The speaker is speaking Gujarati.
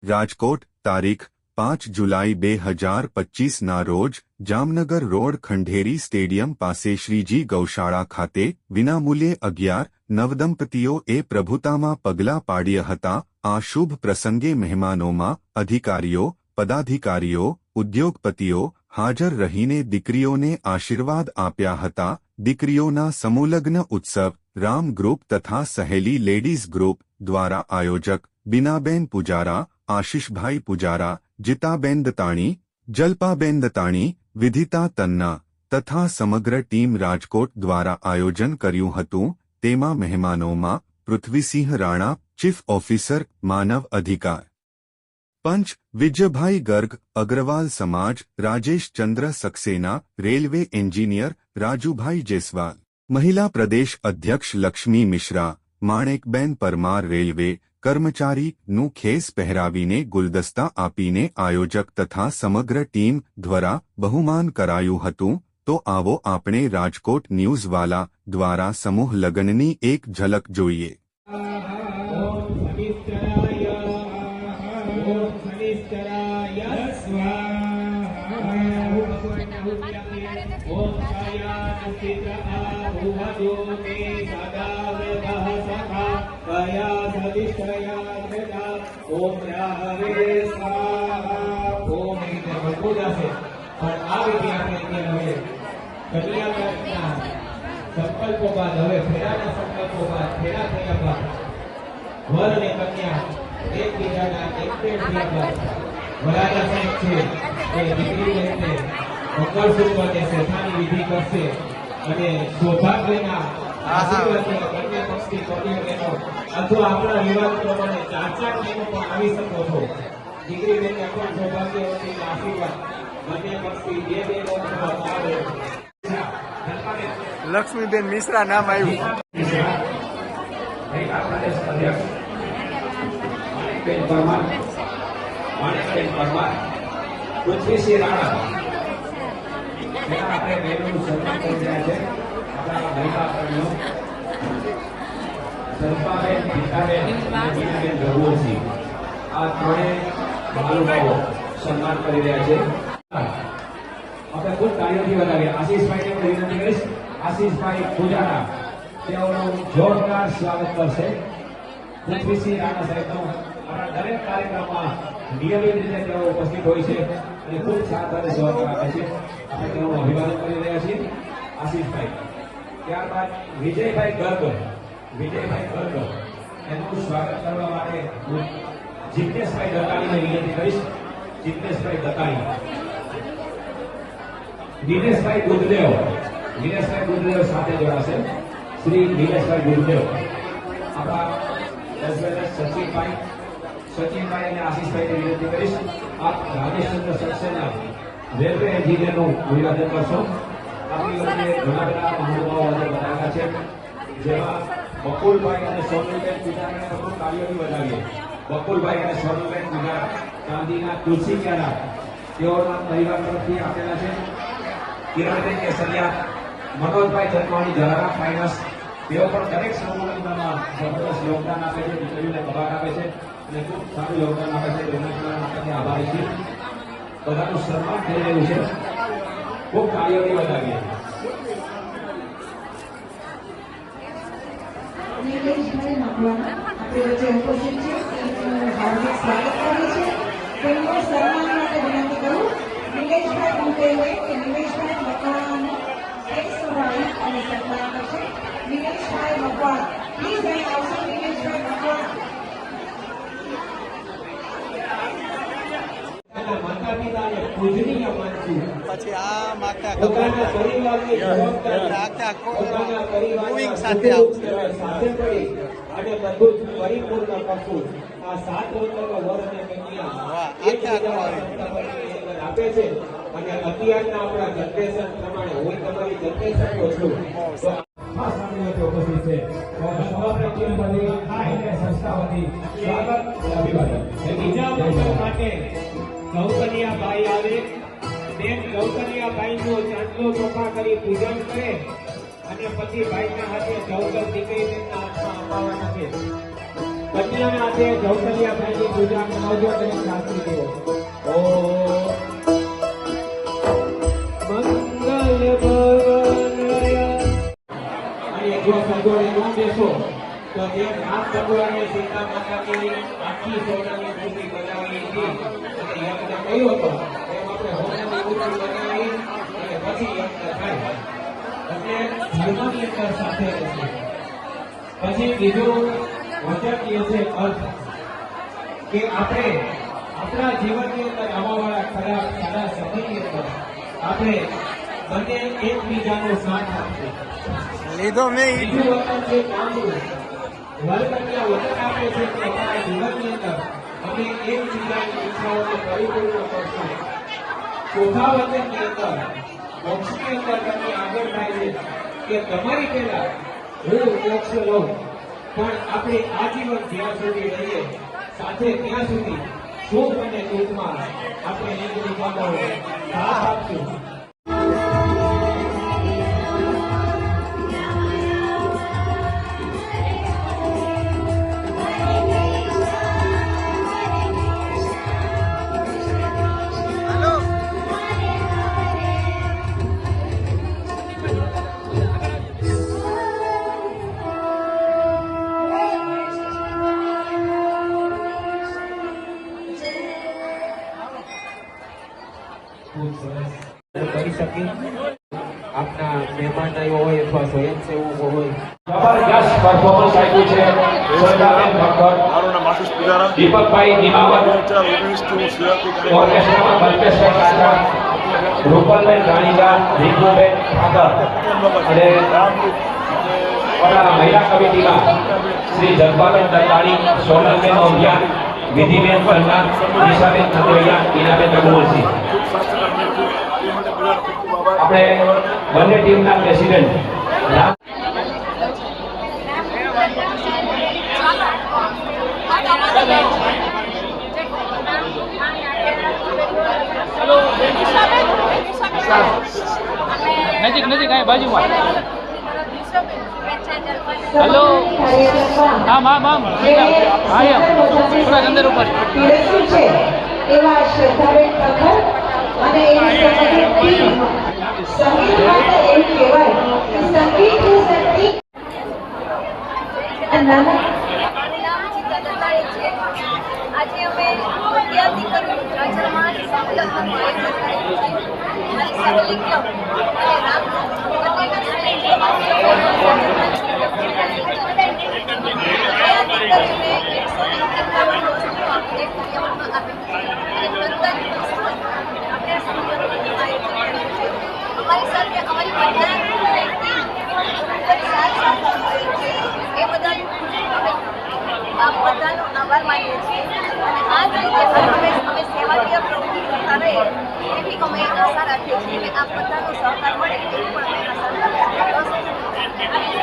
રાજકોટ તારીખ 5 જુલાઈ 2025ના રોજ જામનગર રોડ ખંડેરી સ્ટેડિયમ પાસે શ્રીજી ગૌશાળા ખાતે વિનામૂલ્યે 11 નવદંપતીઓએ પ્રભુતામાં પગલાં પાડ્યા હતા। આ શુભ પ્રસંગે મહેમાનોમાં અધિકારીઓ, પદાધિકારીઓ, ઉદ્યોગપતિઓ હાજર રહીને દીકરીઓને આશીર્વાદ આપ્યા હતા। દીકરીઓના સમૂહલગ્ન ઉત્સવ રામ ગ્રુપ તથા સહેલી લેડીઝ ગ્રુપ દ્વારા આયોજક બીનાબેન પુજારા, આશિષભાઈ પુજારા, જીતાબેન દતાણી, જલ્પાબેન દતાણી, વિધિતા તન્ના તથા સમગ્ર ટીમ રાજકોટ દ્વારા આયોજન કર્યું હતું। તેમાં મહેમાનોમાં પૃથ્વીસિંહ રાણા, ચીફ ઓફિસર માનવ અધિકાર પંચ વિજયભાઈ ગર્ગ, અગ્રવાલ સમાજ રાજેશ ચંદ્ર સક્સેના, રેલવે એન્જિનિયર રાજુભાઈ જેસવાલ, મહિલા પ્રદેશ અધ્યક્ષ લક્ષ્મી મિશ્રા, માણેકબેન પરમાર રેલવે કર્મચારીનું ખેસ પહેરાવીને ગુલદસ્તા આપીને આયોજક તથા સમગ્ર ટીમ દ્વારા બહુમાન કરાયું હતું। તો આવો આપણે રાજકોટ ન્યૂઝવાલા દ્વારા સમૂહ લગ્નની એક ઝલક જોઈએ। સંકલ્પો બાદ હવે ફેરાના સંકલ્પો બાદ ફેરા થયા બાદ વર અને કન્યા એકબીજાના એકમેળ થયા બાદ વરાજા સાહેબ છે એ દીકરીને મંગળસૂત્ર કે શેઠાની વિધિ કરશે અને સૌભાગ્યના આશીર્વાદને કન્યા પક્ષથી કન્યા બહેનો અથવા આપણા વિવાદ પ્રમાણે 4 બહેનો પણ આવી શકો છો। દીકરી બેનને પણ સૌભાગ્યવતી આશીર્વાદ કન્યા પક્ષથી 2 બહેનો આવે। લક્ષ્મીબેન મિશ્રા નામ આવ્યું। પૃથ્વીસિંહ રાણા આપણે બહેનોનું સન્માન કરી રહ્યા છે। આપણા મહિલા કર્મીઓ શર્માબેન, ગીતાબેન અને બીનાબેન રઘુવંશી આ ત્રણેય મહાનુભાવો સન્માન કરી રહ્યા છે। આપણે ખૂબ તાળીઓથી વધાવીએ। આશીષભાઈને પણ વિનંતી કરીશ, આશીષભાઈ પુજારા તેઓનું જોરદાર સ્વાગત કરશે। પૃથ્વીસિંહ રાણા સાહેબનું આપણા દરેક કાર્યક્રમમાં નિયમિત રીતે તેઓ ઉપસ્થિત હોય છે અને ખૂબ સાથ અને સહકાર આપે છે। આપણે તેઓનું અભિવાદન કરી રહ્યા છીએ આશીષભાઈ। ત્યારબાદ વિજયભાઈ ગર્ગ એનું સ્વાગત કરવા માટે હું જિજ્ઞેશભાઈ દતાણીને વિનંતી કરીશ। જિજ્ઞેશભાઈ દતાણી, દિનેશભાઈ ગુરુદેવ સાથે જોડાશે। શ્રી દિનેશભાઈ ગુરુદેવ આપણા સચિનભાઈ અને આશીષભાઈને વિનંતી કરીશ આપ રાજેશચંદ્ર સક્સેના રેલવે એન્જિનિયરનું અભિવાદન કરશો। આપણી વચ્ચે ઘણા બધા મહાનુભાવો આજે બતાવ્યા છે, જેમાં બકુલભાઈ અને સોનલબેન પુજારાને પણ તાળીઓથી વધાવીએ। બકુલભાઈ અને સોનલબેન પુજારા ગાંધીના તુલસી ક્યારા તેઓના પરિવાર તરફથી આપેલા છે। કિરણબેન કેસરિયા, મનોજભાઈ જન્માણી, જલારામ ફાઇનાન્સ તેઓ પણ દરેક સમૂહમાં જબરદસ્ત યોગદાન આપે છે, દીકરીઓને કબાટ આપે છે અને ખૂબ સારું યોગદાન આપે છે। આપણે આભારી છીએ। બધાનું સન્માન થઈ રહ્યું છે, ખૂબ તાળીઓથી વધાવીએ। નિલેશભાઈ મકવાણા આપણી વચ્ચે ઉપસ્થિત છે, હાર્દિક સ્વાગત કરે છે। તેમનું સન્માન માટે વિનંતી કરું નિલેશભાઈ મુકેલે કે નિલેશભાઈ મકવાણાનું એક સવારી અને સન્માન કરશે। નિલેશભાઈ મકવાણા પ્લીઝ અહીં આવશે। નિલેશભાઈ મકવાણા માતા પિતાને પૂજનીય માનશું। પછી આ માગતા પોતાના પરિવારની મૂવિંગ સાથે આવશે। સાથે પડી અને બધું જ પરિપૂર્ણ કરશું। આ 7 રત્નનો વર અને કન્યા આપે છે અને અત્યારના આપણા જનરેશન પ્રમાણે હું તમારી જનરેશનનો છું તો ખાસ સામેથી ઉપસ્થિત છે। સંસ્થાઓથી સ્વાગત અભિવાદન। બીજા મંગળ માટે ગૌકન્યાભાઈ આવે, બેન ગૌકન્યાભાઈનું ચાંદલો ચોખા કરી પૂજન કરે અને પછી ભાઈના હાથે જવદર દીકરીના હાથમાં અપાવવાના છે। કન્યાના હાથે કૌશલ્યા ભાઈની પૂજા કરાવજો અને શાસ્ત્રી દેવો. ઓમ મંગલ ભવનય. અને જો સંજોડે ન બેસો તો જે રામ ભગવાને સીતા માતાની આખી સોનાની મૂર્તિ બનાવી હતી અને યજ્ઞ કર્યો હતો એમ આપણે સોનાની મૂર્તિ બનાવી અને પછી યજ્ઞ થાય એટલે ધર્મની અંદર સાથે રહેશે. પછી બીજું વચન એ છે અર્થ કે આપણે આપણા જીવનની અંદર આવવાવાળા ખરાબ સારા સમયની અંદર આપણે બંને એકબીજાનો સાથ આપીએ. લીધો મેં બીજું વચન છે કામનું. વરકન્યા વચન આપે છે કે અમારા જીવનની અંદર અમે એકબીજાની ઈચ્છાઓને પરિપૂર્ણ કરશું. ચોથા વચનની અંદર મોક્ષની અંદર તમે આગળ થાય છે કે તમારી પહેલા હું મોક્ષ લઉં પણ આપણે આજીવન જ્યાં સુધી રહીએ સાથે ત્યાં સુધી સુખ અને દુઃખમાં આપણે એકબીજાનો સાથ આપશું. કરી શકી આપના મહેમાન આવ્યો હોય અથવા સ્વયંસેવકો હોય. જબરજસ્ત પરફોર્મન્સ આપ્યું છે સોનાબેન ભગત, મારું નામ આશીષ પુજારા. દીપકભાઈ નિમાવત, 2019 થી હું સેવા કરી ઓર્કેસ્ટ્રામાં કલ્પેશભાઈ કાચા, રૂપલબેન રાણીગા, રીંકુબેન ઠાકર અને આપણા મહિલા કમિટીમાં શ્રી જગપાબેન દત્તાણી, સોનલબેન ઓંધિયા, વિધિબેન કન્ના, નિશાબેન ખત્રિયા, ઈનાબેન રઘુવંશી. આપણે બંને ટીમના પ્રેસિડેન્ટ નજીક નજીક અહીં બાજુમાં. હેલો આમ આમ આમ હા એમ થોડાક અંદર ઉપર પીરસ્યું છે એવા શ્રદ્ધાબેન પ્રખર અને એની સંબંધિત ટીમ. સંગીત માટે એવું કહેવાય કે સંગીત ની શક્તિ નાના આજે અમે વિદ્યાર્થી કર્યું રાજ્યમાં સંલગ્નનું આયોજન કરેલું છે. મારી સહેલી ક્લબ અને રામ અમારી સાથે અમારી એ બધાનો આભાર માનીએ છીએ અને આ જ રીતે અમે સેવાકીય પ્રવૃત્તિ કરતા રહીએ એવી અમે આશા રાખીએ છીએ કે આ બધાનો સહકાર મળે એવી પણ અમે આશા રાખીએ છીએ.